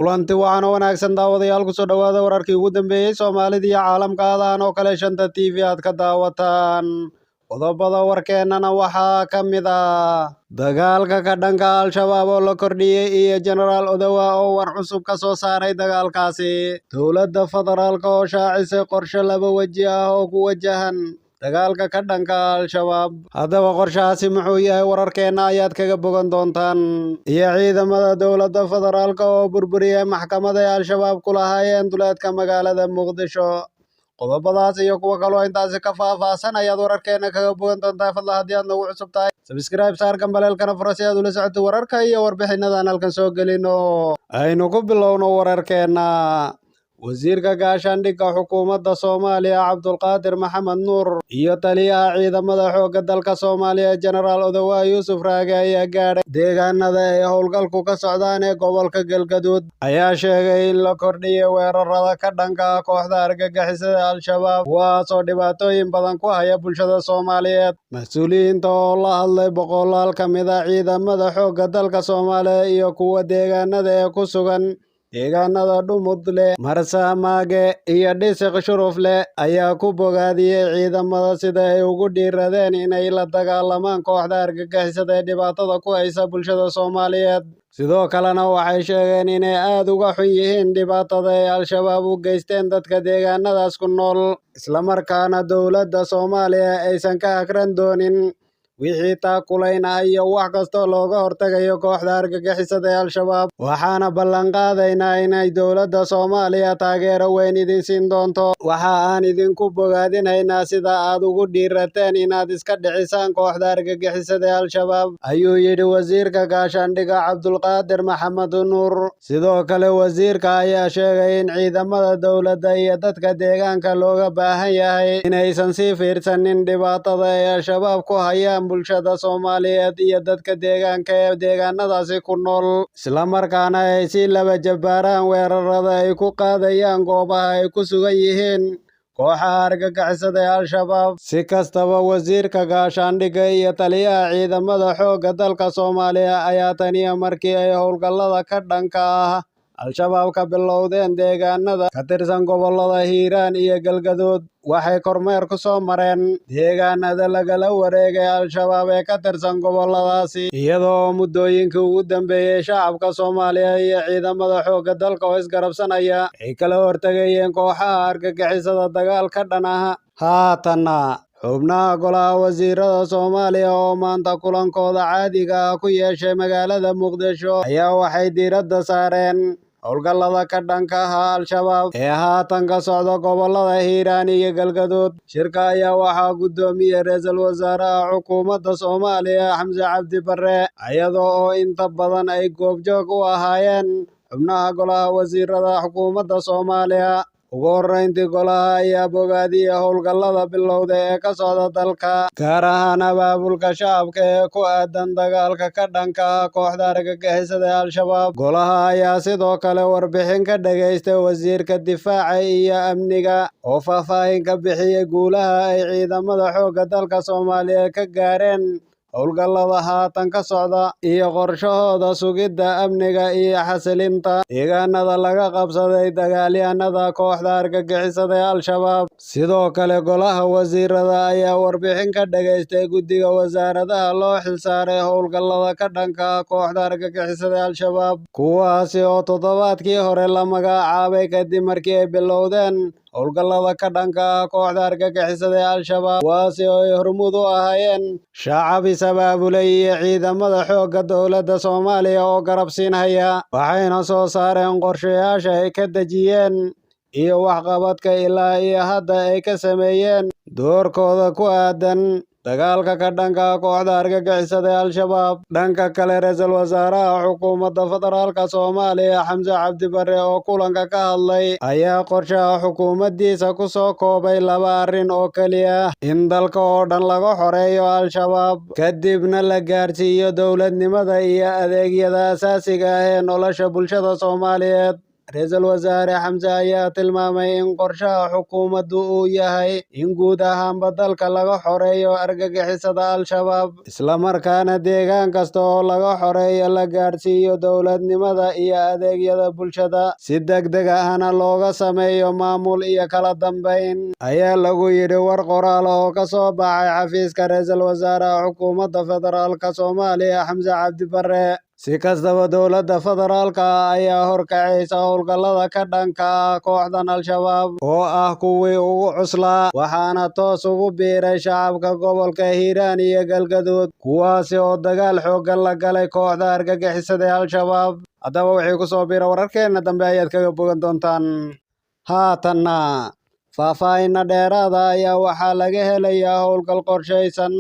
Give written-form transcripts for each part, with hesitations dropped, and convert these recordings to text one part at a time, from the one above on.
kulanti waxaana wanaagsan daawadayaal ku soo dhawaada wararkii ugu dambeeyay Soomaalida iyo caalamka aadaan oo kale shanta TV aad ka daawataan qodobada warkeenana waxaa ka mid ah dagaalka ka dhanka al-shabaab oo la kordhiyay iyo General Odawa oo war cusub ka soo saaray dagaalkaasi dowladda federaalka oo shaacisay qorshe laba waji ah oo ku wajahan dagaalka ka dhanka al-shabaab haddaba qorshahaasi muxuu yahay wararkeena ayaad kaga bogan doontaan iyo ciidamada dowladda federaalka oo burburiyay maxkamada al-shabaab ku lahaayeen duleedka magaalada Muqdisho qodobadaas iyo kuwa kale oo intaasi ka faahfaahsan ayaad wararkeena kaga bogan doontaa fadlan haddii aad nagu cusub tahay subscribe saar gambaleelkana furo si aad ula socoto wararka iyo warbixinadan halkan soo gelino aynu ku bilowno wararkeena wasiirka gaashaandhigga xukuumadda Soomaaliya Cabdulqaadir Maxamed Nuur iyo taliyaha ciidamada xoogga dalka Soomaaliya General Odawa Yuusuf Raage ayaa gaadhay deegaanada ay howlgalku ka socdaan ee gobolka Galgaduud ayaa sheegay in la kordhiyay weerarada ka dhanka ah kooxda argagixisada al-shabaab kuwaasoo dhibaatooyin badan ku haya bulshada Soomaaliyeed mas-uuliyiinta oo la hadlay boqolaal ka mid ah ciidamada xoogga dalka Soomaaliya iyo kuwa deegaanada ee ku sugan deegaanada Dhumudle Marsamaage iyo Dhisiq Shurufle ayaa ku bogaadiyay ciidamada sida ay ugu dhiiradeen inay la dagaalamaan kooxda argagixisada ee dhibaatada ku haysa bulshada Soomaaliyeed sidoo kalena waxay sheegeen inay aad uga xun yihiin dhibaatada ay al-shabaab u geysteen dadka deegaanadaas ku nool isla markaana dowladda Soomaaliya aysan ka akran doonin wixii taakulayna iyo wax kasta looga hortagayo kooxda argagixisada ee al-shabaab waxaana ballan qaadaynaa inay dowladda Soomaaliya taageero weyn idin siin doonto waxa aan idinku bogaadinaynaa sida aad ugu dhiirateen inaad iska dhicisaan kooxda argagixisada ee al-shabaab ayuu yidhi wasiirka gaashaandhigga Cabdulqaadir Maxamed Nuur sidoo kale wasiirka ayaa sheegay in ciidamada dowladda iyo dadka deegaanka looga baahan yahay inaysan sii fiirsanin dhibaatada ay al-shabaab ku hayaan bulshada Soomaaliyeed iyo dadka deegaanka ee deegaanadaasi ku nool isla markaana ay si laba jabaaraan weerarada ay ku qaadayaan goobaha ay ku sugan yihiin kooxaha argagixisada ee al-shabaab si kastaba wasiirka gaashaandhigga iyo taliyaha ciidamada xoogga dalka Soomaaliya ayaa taniya markii ay howlgallada ka dhanka ah al-shabaab ka bilowdeen deegaanada ka tirsan gobolada Hiiraan iyo Galgaduud waxay kormeer ku soo mareen deegaanada lagala wareegay al-shabaab ee ka tirsan goboladaasi iyadoo muddooyinkii ugu dambeeyay shacabka Soomaaliya iyo ciidamada xoogga dalka oo isgarabsanaya ay kala hortagayeen kooxaha argagixisada dagaal ka dhan ah haatanna xubnaha golaha wasiirada Soomaaliya oo maanta kulankooda caadiga ah ku yeeshay magaalada Muqdisho ayaa waxay diiradda saareen howlgallada ka dhanka ah al-shabaab ee haatan ka socda gobolada Hiiraan iyo Galgaduud shirka ayaa waxaa gudoomiyay ra'iisul wasaaraha xukuumadda Soomaaliya Xamse Cabdi Barre iyadoo oo inta badan ay goobjoog u ahaayeen xubnaha golaha wasiirada xukuumadda Soomaaliya ugu horreyntii golaha ayaa bogaadiyay howlgallada bilowda ee ka socda dalka gaar ahaan abaabulka shacabka ee ku aadan dagaalka ka dhanka ah kooxda argagixisada ee al-shabaab golaha ayaa sidoo kale warbixin ka dhageystay wasiirka difaaca iyo amniga oo faahfaahin ka bixiyay guulaha ay ciidamada xoogga dalka Soomaaliya ka gaareen howlgallada haatan ka socda iyo qorshahooda sugidda amniga iyo xasilinta deegaanada laga qabsaday dagaalyahanada kooxda argagixisada ee al-shabaab sidoo kale golaha wasiirada ayaa warbixin ka dhageystay guddiga wasaaradaha loo xilsaaray howlgallada ka dhanka ah kooxda argagixisada ee al-shabaab kuwaasi oo toddobaadkii hore la magacaabay kadib markii ay bilowdeen howlgallada ka dhanka ah kooxda argagixisada ee al-shabaab kuwaasi oo ay hormuud u ahaayeen shacab is-abaabulay iyo ciidamada xoogga dowladda Soomaaliya oo garabsiinaya waxayna soo saareen qorshayaasha ay ka dejiyeen iyo waxqabadka ilaa iyo hadda ay ka sameeyeen doorkooda ku aadan dagaalka ka dhanka ah kooxda argagixisada ee al-shabaab dhanka kale ra'iisul wasaaraha xukuumadda federaalka Soomaaliya Xamse Cabdi Barre oo kulanka ka hadlay ayaa qorshaha xukuumaddiisa ku soo koobay laba arrin oo keliya in dalka oo dhan laga xoreeyo al-shabaab kadibna la gaarsiiyo dowladnimada iyo adeegyada asaasiga ah ee nolosha bulshada Soomaaliyeed Ra'iisul Wasaare Xamse ayaa tilmaamay in qorshaha xukuumaddu uu yahay in guud ahaanba dalka laga xoreeyo argagixisada Al-Shabaab, isla markaana deegaan kasta oo laga xoreeyo la gaarsiiyo dowladnimada iyo adeegyada bulshada, si degdeg ahna looga sameeyo maamul iyo kala dambeyn, ayaa lagu yidhi war qoraal oo ka soo baxay xafiiska Ra'iisul Wasaaraha Xukuumadda Federaalka Soomaaliya Xamse Cabdi Barre. Si kastaba, dowladda federaalka ayaa horkacaysa howlgallada ka dhanka ah kooxdan Al-Shabaab oo ah kuwii ugu cuslaa, waxaana toos ugu biiray shacabka gobolka Hiiraan iyo Galgaduud, kuwaasi oo dagaal xooggan la galay kooxda argagixisada ee Al-Shabaab. Haddaba wixii ku soo biira wararkeena dambe ayaad kaga bogan doontaan. Haatanna faahfaahin dheeraad ah ayaa waxaa laga helayaa howlgal qorshaysan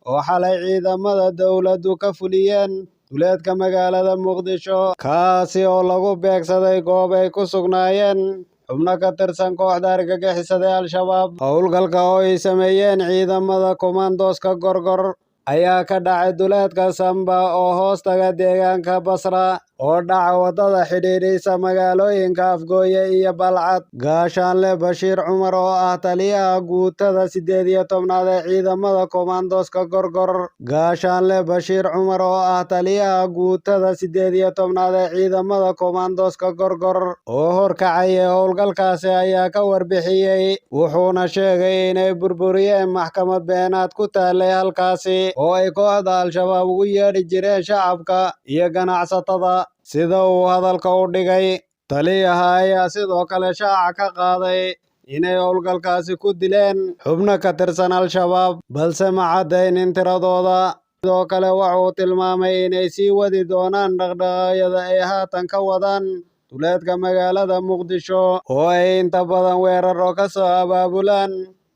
oo xalay ciidamada dowladdu ka fuliyeen duleedka magaalada Muqdisho, kaasi oo lagu beegsaday goob ay ku sugnaayeen xubno ka tirsan kooxda argagixisada ee Al-Shabaab. Howlgalka oo ay sameeyeen ciidamada Commandos-ka Gorgor ayaa ka dhacay duleedka Samba oo hoostaga deegaanka Basra oo dhaca wadada xidhiidhisa magaalooyinka Afgooye iyo Balcad. Gaashaanle Bashiir Cumar oo ah taliyaha guutada 18aad ee ciidamada Commandos-ka Gorgor. Gaashaanle Bashiir Cumar oo ah taliyaha guutada 18aad ee ciidamada Commandos-ka Gorgor oo horkacaya howlgalkaasi ayaa ka warbixiyey, wuxuuna sheegay inay burburiyeen maxkamad beenaad ku taalay halkaasi oo ay kooxda Al-Shabaab ugu yeedhi jireen shacabka iyo ganacsatada, sida uu hadalka u dhigay. Taliyaha ayaa sidoo kale shaaca ka qaaday inay howlgalkaasi ku dileen xubno ka tirsan Al-Shabaab, balse ma caddaynin tiradooda. Sidoo kale wuxuu tilmaamay inay sii wadi doonaan dhaqdhaqaaqyada ay haatan ka wadaan duleedka magaalada Muqdisho oo ay inta badan weeraro ka soo abaabulaan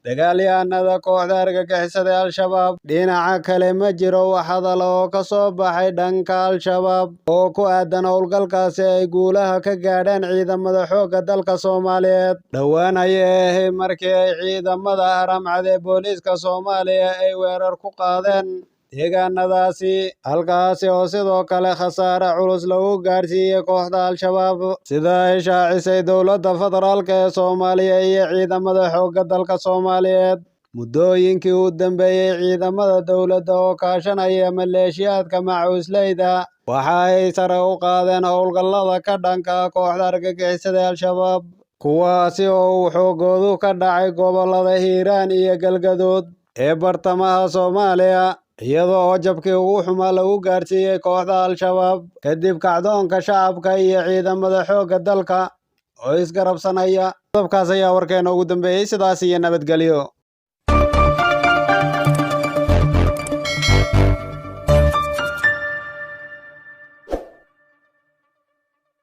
dagaalyahanada kooxda argagixisada ee Al-Shabaab. Dhinaca kale, ma jiro wax hadal oo ka soo baxay dhanka Al-Shabaab oo ku aadan howlgalkaasi ay guulaha ka gaadheen ciidamada xoogga dalka Soomaaliyeed. Dhowaan ayay ahayd markii ay ciidamada Haramcad ee booliiska Soomaaliya ay weerar ku qaadeen deegaanadaasi, halkaasi oo sidoo kale khasaare culus lagu gaarsiiyey kooxda Al-Shabaab, sida ay shaacisay dowladda federaalka ee Soomaaliya iyo ciidamada xoogga dalka Soomaaliyeed. Muddooyinkii u dambeeyey, ciidamada dowladda oo kaashanaya maleeshiyaadka macawisleyda waxa ay sare u qaadeen howlgallada ka dhanka ah kooxda argagixisada ee Al-Shabaab, kuwaasi oo uu xoogoodu ka dhacay gobollada Hiiraan iyo Galgaduud ee bartamaha Soomaaliya, iyada oo jabkii ugu xumaa lagu gaarsiiyey kooxda Al-Shabaab kadib kacdoonka shacabka iyo ciidamada xoogga dalka oo isgarabsanaya. Qodobkaas ayaa warkeena ugu dambeeyey. Sidaas iyo nabadgelyo.